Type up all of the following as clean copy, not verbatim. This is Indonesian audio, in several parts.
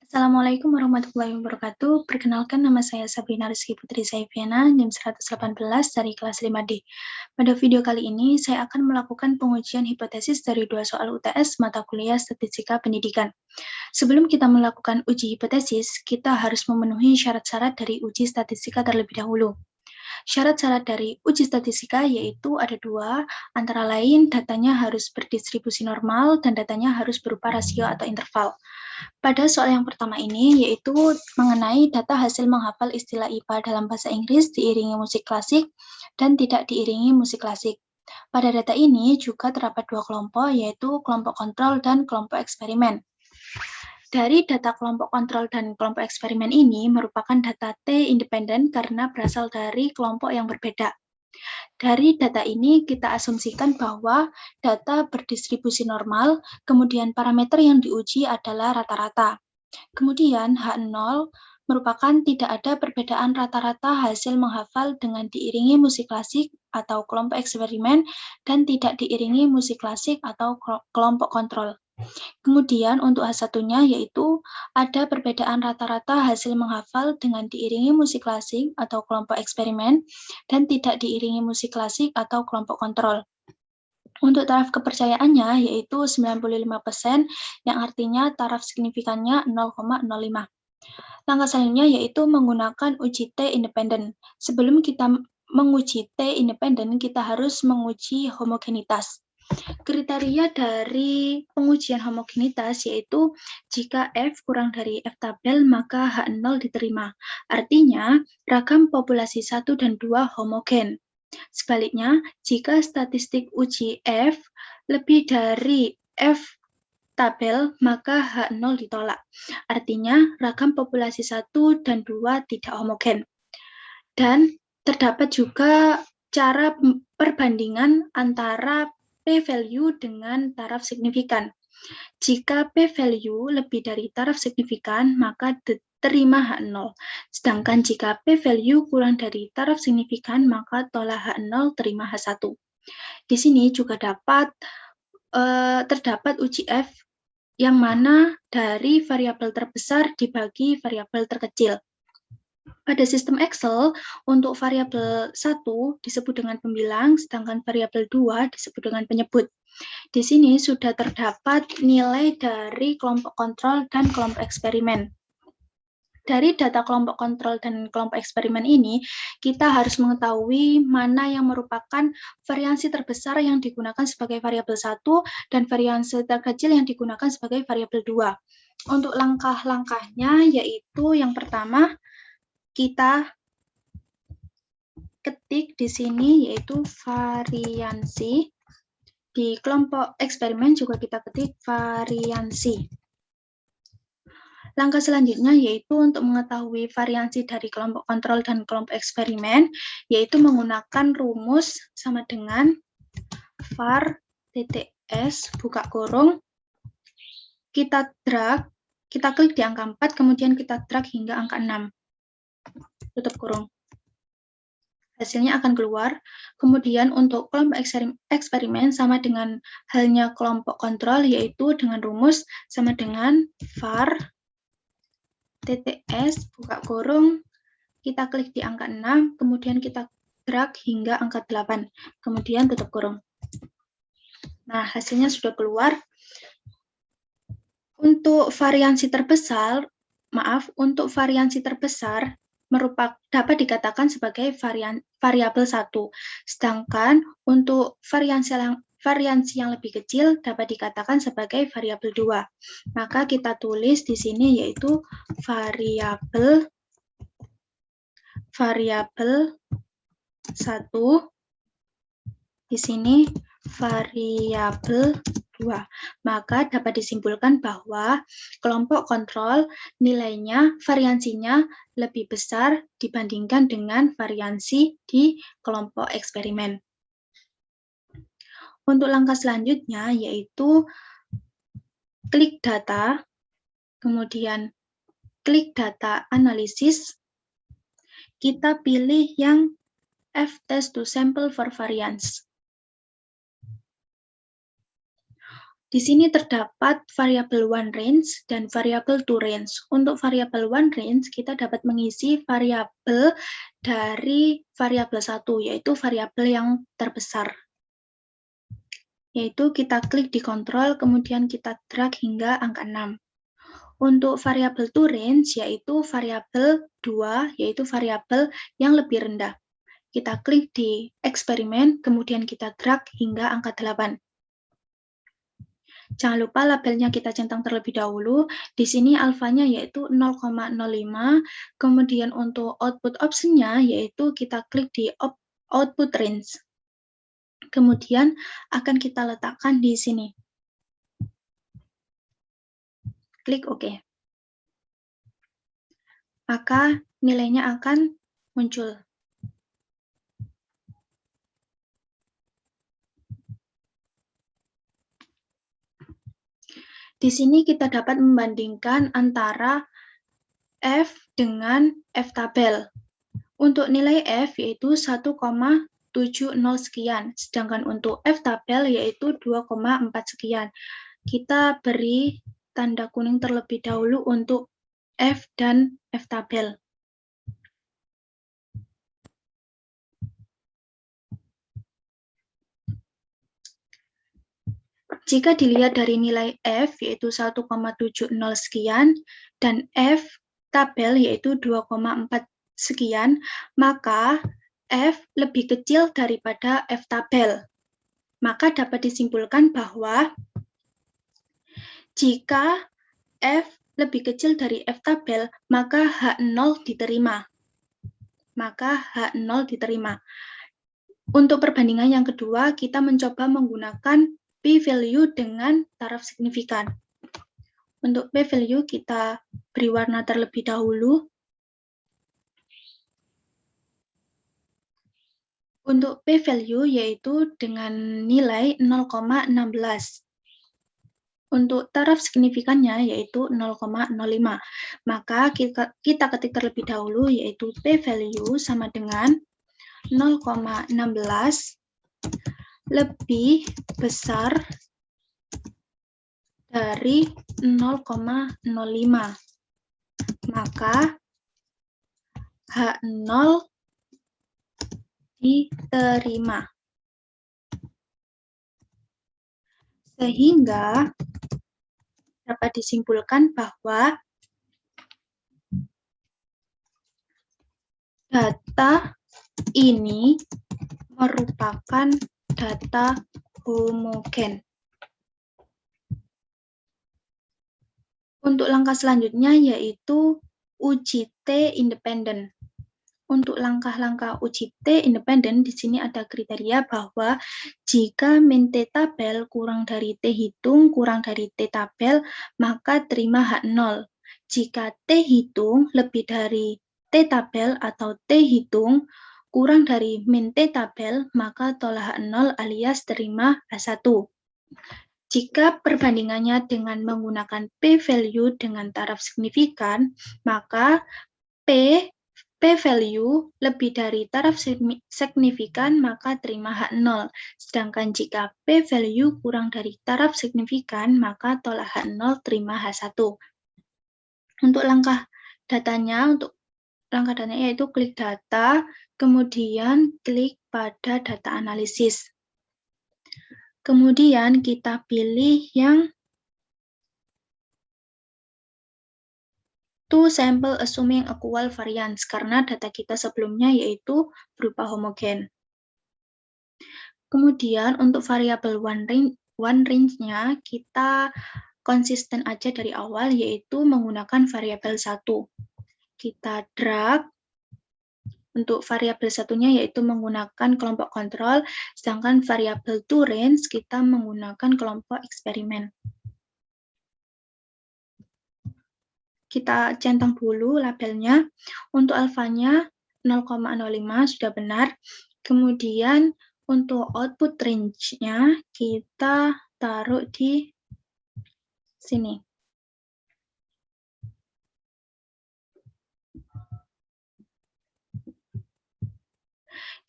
Assalamualaikum warahmatullahi wabarakatuh. Perkenalkan, nama saya Sabrina Rizky Putri Saifiana, NIM 118 dari kelas 5D. Pada video kali ini, saya akan melakukan pengujian hipotesis dari 2 soal UTS mata kuliah Statistika Pendidikan. Sebelum kita melakukan uji hipotesis, kita harus memenuhi syarat-syarat dari uji statistika terlebih dahulu. Syarat-syarat dari uji statistika yaitu ada 2, antara lain datanya harus berdistribusi normal dan datanya harus berupa rasio atau interval. Pada soal yang pertama ini, yaitu mengenai data hasil menghafal istilah IPA dalam bahasa Inggris diiringi musik klasik dan tidak diiringi musik klasik. Pada data ini juga terdapat 2 kelompok, yaitu kelompok kontrol dan kelompok eksperimen. Dari data kelompok kontrol dan kelompok eksperimen ini merupakan data T independen karena berasal dari kelompok yang berbeda. Dari data ini kita asumsikan bahwa data berdistribusi normal, kemudian parameter yang diuji adalah rata-rata. Kemudian H0 merupakan tidak ada perbedaan rata-rata hasil menghafal dengan diiringi musik klasik atau kelompok eksperimen dan tidak diiringi musik klasik atau kelompok kontrol. Kemudian untuk H1-nya yaitu ada perbedaan rata-rata hasil menghafal dengan diiringi musik klasik atau kelompok eksperimen dan tidak diiringi musik klasik atau kelompok kontrol. Untuk taraf kepercayaannya yaitu 95%, yang artinya taraf signifikannya 0,05. Langkah selanjutnya yaitu menggunakan uji T independen. Sebelum kita menguji T independen, kita harus menguji homogenitas. Kriteria dari pengujian homogenitas yaitu jika F kurang dari F tabel maka H0 diterima. Artinya, ragam populasi 1 dan 2 homogen. Sebaliknya, jika statistik uji F lebih dari F tabel, maka H0 ditolak. Artinya, ragam populasi 1 dan 2 tidak homogen. Dan terdapat juga cara perbandingan antara p-value dengan taraf signifikan. Jika p-value lebih dari taraf signifikan, maka terima H0. Sedangkan jika p-value kurang dari taraf signifikan, maka tolak H0, terima H1. Di sini juga terdapat uji F yang mana dari variabel terbesar dibagi variabel terkecil. Pada sistem Excel, untuk variabel 1 disebut dengan pembilang, sedangkan variabel 2 disebut dengan penyebut. Di sini sudah terdapat nilai dari kelompok kontrol dan kelompok eksperimen. Dari data kelompok kontrol dan kelompok eksperimen ini, kita harus mengetahui mana yang merupakan variansi terbesar yang digunakan sebagai variabel 1 dan variansi terkecil yang digunakan sebagai variabel 2. Untuk langkah-langkahnya yaitu yang pertama, kita ketik di sini yaitu variansi. Di kelompok eksperimen juga kita ketik variansi. Langkah selanjutnya yaitu untuk mengetahui variansi dari kelompok kontrol dan kelompok eksperimen, yaitu menggunakan rumus sama dengan var tts buka kurung, kita drag, kita klik di angka 4, kemudian kita drag hingga angka 6. Tutup kurung. Hasilnya akan keluar. Kemudian untuk kelompok eksperimen sama dengan halnya kelompok kontrol, yaitu dengan rumus sama dengan var tts buka kurung, kita klik di angka 6, kemudian kita drag hingga angka 8, kemudian tutup kurung. Nah, hasilnya sudah keluar. Untuk variansi terbesar dapat dikatakan sebagai variabel 1. Sedangkan untuk variansi yang lebih kecil dapat dikatakan sebagai variabel 2. Maka kita tulis di sini yaitu variabel 1, di sini variabel 2. Maka dapat disimpulkan bahwa kelompok kontrol nilainya, variansinya lebih besar dibandingkan dengan variansi di kelompok eksperimen. Untuk langkah selanjutnya yaitu klik data, kemudian klik data analisis, kita pilih yang F-test to sample for variance. Di sini terdapat variabel one range dan variabel two range. Untuk variabel one range, kita dapat mengisi variabel dari variabel satu, yaitu variabel yang terbesar. Yaitu kita klik di kontrol, kemudian kita drag hingga angka 6. Untuk variabel two range, yaitu variabel 2, yaitu variabel yang lebih rendah. Kita klik di eksperimen, kemudian kita drag hingga angka 8. Jangan lupa labelnya kita centang terlebih dahulu. Di sini alfanya yaitu 0,05. Kemudian untuk output optionnya yaitu kita klik di output range. Kemudian akan kita letakkan di sini. Klik OK. Maka nilainya akan muncul. Di sini kita dapat membandingkan antara F dengan F tabel. Untuk nilai F yaitu 1,70 sekian, sedangkan untuk F tabel yaitu 2,4 sekian. Kita beri tanda kuning terlebih dahulu untuk F dan F tabel. Jika dilihat dari nilai F yaitu 1,70 sekian dan F tabel yaitu 2,4 sekian, maka F lebih kecil daripada F tabel. Maka dapat disimpulkan bahwa jika F lebih kecil dari F tabel, maka H0 diterima. Untuk perbandingan yang kedua, kita mencoba menggunakan p-value dengan taraf signifikan. Untuk p-value kita beri warna terlebih dahulu. Untuk p-value yaitu dengan nilai 0,16. Untuk taraf signifikannya yaitu 0,05. Maka kita ketik terlebih dahulu yaitu p-value sama dengan 0,16 lebih besar dari 0,05. Maka H0 diterima. Sehingga dapat disimpulkan bahwa data ini merupakan data homogen. Untuk langkah selanjutnya yaitu uji T independen. Untuk langkah-langkah uji T independen, di sini ada kriteria bahwa jika min T tabel kurang dari T hitung kurang dari T tabel, maka terima H0. Jika T hitung lebih dari T tabel atau T hitung kurang dari min T tabel, maka tolak H0 alias terima H1. Jika perbandingannya dengan menggunakan p-value dengan taraf signifikan, maka p-value lebih dari taraf signifikan, maka terima H0. Sedangkan jika p-value kurang dari taraf signifikan, maka tolak H0, terima H1. Untuk langkah datanya yaitu klik data, kemudian klik pada data analisis. Kemudian kita pilih yang to sample assuming equal variance, karena data kita sebelumnya yaitu berupa homogen. Kemudian untuk variabel one range-nya kita konsisten aja dari awal, yaitu menggunakan variabel 1. Kita drag. Untuk variabel satunya yaitu menggunakan kelompok kontrol, sedangkan variabel two range kita menggunakan kelompok eksperimen. Kita centang dulu labelnya. Untuk alfanya 0,05 sudah benar. Kemudian untuk output range-nya kita taruh di sini.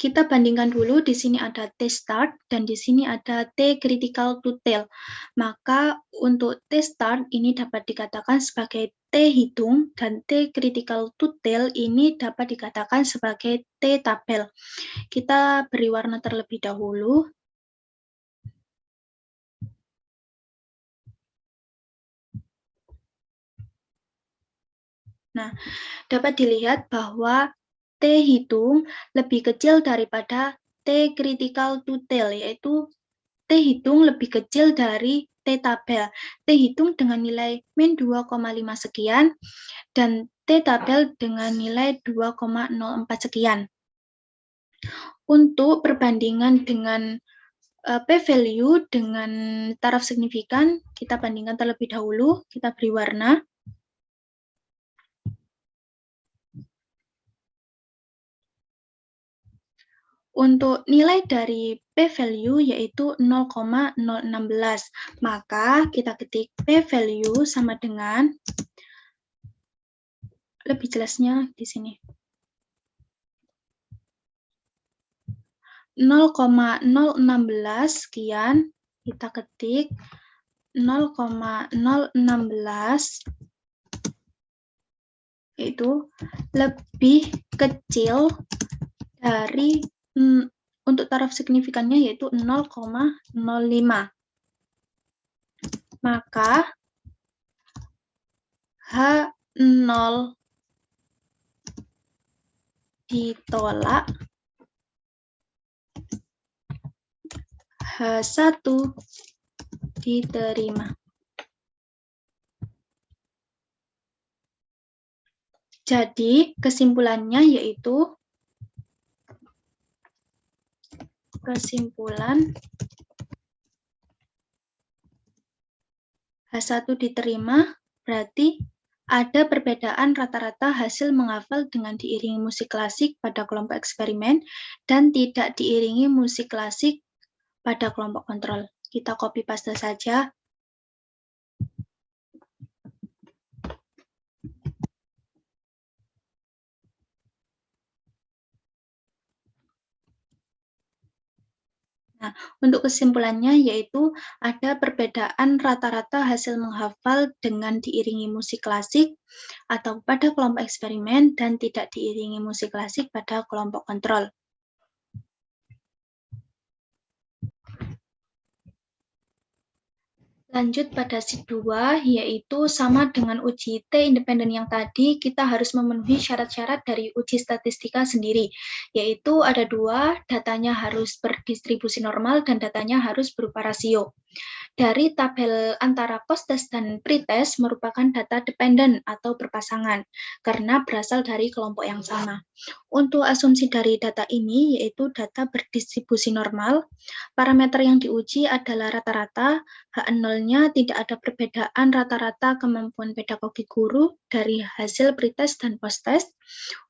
Kita bandingkan dulu, di sini ada T start dan di sini ada T critical to tail. Maka untuk T start ini dapat dikatakan sebagai T hitung dan T critical to tail ini dapat dikatakan sebagai T tabel. Kita beri warna terlebih dahulu. Nah, dapat dilihat bahwa T hitung lebih kecil daripada T critical to tail, yaitu T hitung lebih kecil dari T tabel. T hitung dengan nilai min 2,5 sekian dan T tabel dengan nilai 2,04 sekian. Untuk perbandingan dengan p-value dengan taraf signifikan, kita bandingkan terlebih dahulu, kita beri warna. Untuk nilai dari p-value yaitu 0,016, maka kita ketik p-value sama dengan, lebih jelasnya di sini, 0,016 sekian, kita ketik 0,016 itu lebih kecil dari untuk taraf signifikannya yaitu 0,05. Maka H0 ditolak, H1 diterima. Jadi kesimpulannya yaitu H1 diterima berarti ada perbedaan rata-rata hasil menghafal dengan diiringi musik klasik pada kelompok eksperimen dan tidak diiringi musik klasik pada kelompok kontrol. Kita copy paste saja. Nah, untuk kesimpulannya yaitu ada perbedaan rata-rata hasil menghafal dengan diiringi musik klasik atau pada kelompok eksperimen dan tidak diiringi musik klasik pada kelompok kontrol. Lanjut pada sheet 2, yaitu sama dengan uji T independen yang tadi, kita harus memenuhi syarat-syarat dari uji statistika sendiri, yaitu ada dua, datanya harus berdistribusi normal dan datanya harus berupa rasio. Dari tabel antara post-test dan pre-test merupakan data dependen atau berpasangan, karena berasal dari kelompok yang sama. Untuk asumsi dari data ini, yaitu data berdistribusi normal, parameter yang diuji adalah rata-rata, H0-nya tidak ada perbedaan rata-rata kemampuan pedagogi guru dari hasil pre-test dan post-test.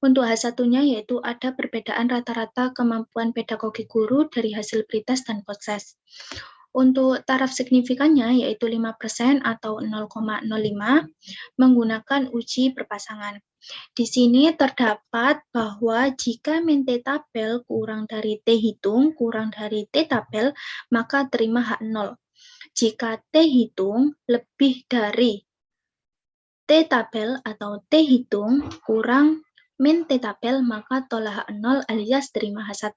Untuk H1-nya yaitu ada perbedaan rata-rata kemampuan pedagogi guru dari hasil pre-test dan post-test. Untuk taraf signifikannya yaitu 5% atau 0,05 menggunakan uji berpasangan. Di sini terdapat bahwa jika min T tabel kurang dari T hitung kurang dari T tabel, maka terima H0. Jika T hitung lebih dari T tabel atau T hitung kurang min T tabel, maka tolak H0 alias terima H1.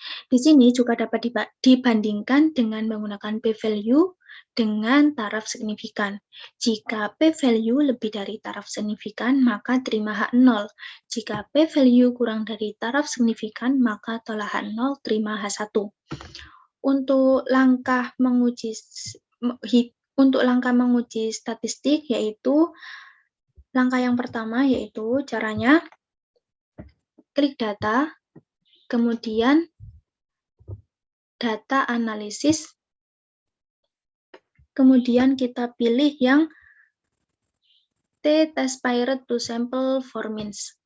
Di sini juga dapat dibandingkan dengan menggunakan p-value dengan taraf signifikan. Jika p-value lebih dari taraf signifikan, maka terima H0. Jika p-value kurang dari taraf signifikan, maka tolak H0, terima H1. Untuk langkah menguji statistik, yaitu langkah yang pertama yaitu caranya klik data, kemudian data analisis, kemudian kita pilih yang T-test-paired to sample for means.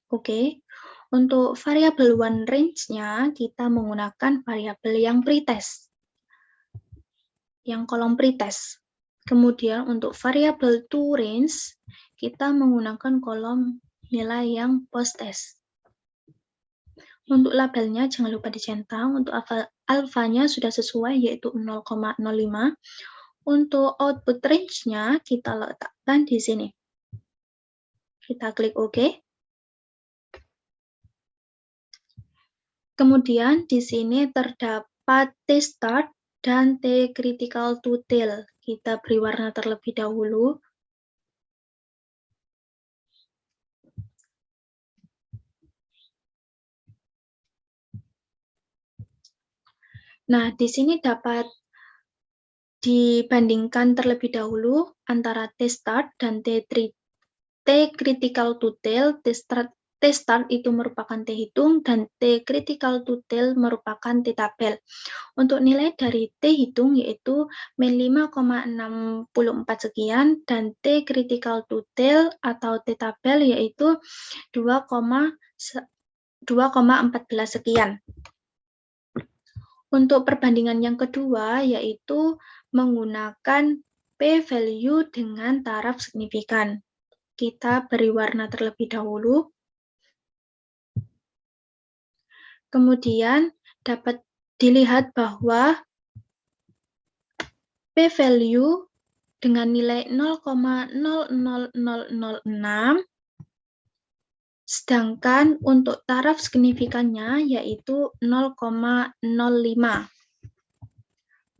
Oke, untuk variabel one range-nya kita menggunakan variabel yang pretest, yang kolom pretest. Kemudian untuk variabel two range kita menggunakan kolom nilai yang post-test. Untuk labelnya jangan lupa dicentang. Untuk alfanya sudah sesuai yaitu 0,05. Untuk output range-nya kita letakkan di sini. Kita klik OK. Kemudian di sini terdapat T-start dan T-critical to tail. Kita beri warna terlebih dahulu. Nah, di sini dapat dibandingkan terlebih dahulu antara T-start dan T-critical to tail. T-start itu merupakan T hitung dan T-critical to tail merupakan T tabel. Untuk nilai dari T hitung yaitu min 5,64 sekian dan T-critical to tail atau T tabel yaitu 2,14 sekian. Untuk perbandingan yang kedua yaitu menggunakan p-value dengan taraf signifikan. Kita beri warna terlebih dahulu. Kemudian dapat dilihat bahwa p-value dengan nilai 0,00006, sedangkan untuk taraf signifikannya yaitu 0,05.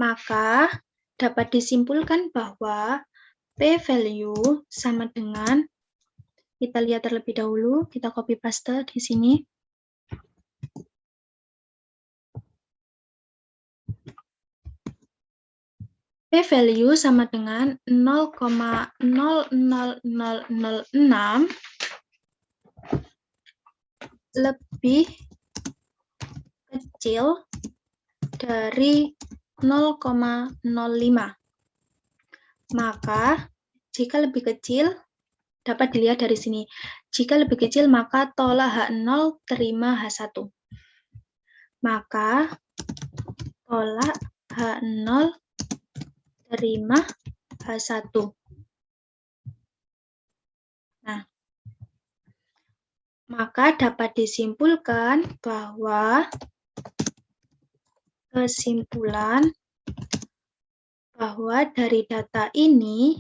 Maka dapat disimpulkan bahwa p-value sama dengan, kita lihat terlebih dahulu, kita copy paste di sini. P-value sama dengan 0,00006 lebih kecil dari 0,05. Maka jika lebih kecil, dapat dilihat dari sini. Jika lebih kecil, maka tolak H0, terima H1. Maka tolak H0, terima H1. Nah, maka dapat disimpulkan bahwa dari data ini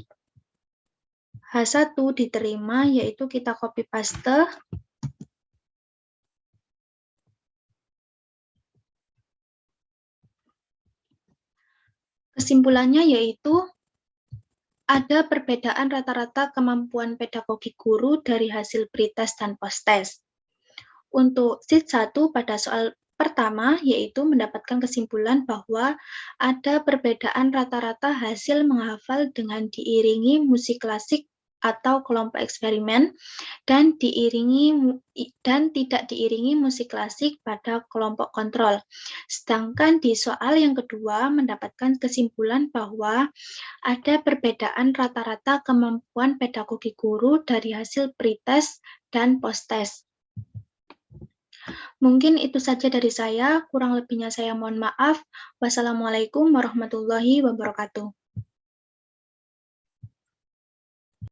H1 diterima, yaitu kita copy paste. Kesimpulannya yaitu ada perbedaan rata-rata kemampuan pedagogi guru dari hasil pretest dan posttest. Untuk sheet 1 pada soal pertama yaitu mendapatkan kesimpulan bahwa ada perbedaan rata-rata hasil menghafal dengan diiringi musik klasik atau kelompok eksperimen dan tidak diiringi musik klasik pada kelompok kontrol. Sedangkan di soal yang kedua mendapatkan kesimpulan bahwa ada perbedaan rata-rata kemampuan pedagogi guru dari hasil pretest dan posttest. Mungkin itu saja dari saya, kurang lebihnya saya mohon maaf. Wassalamualaikum warahmatullahi wabarakatuh.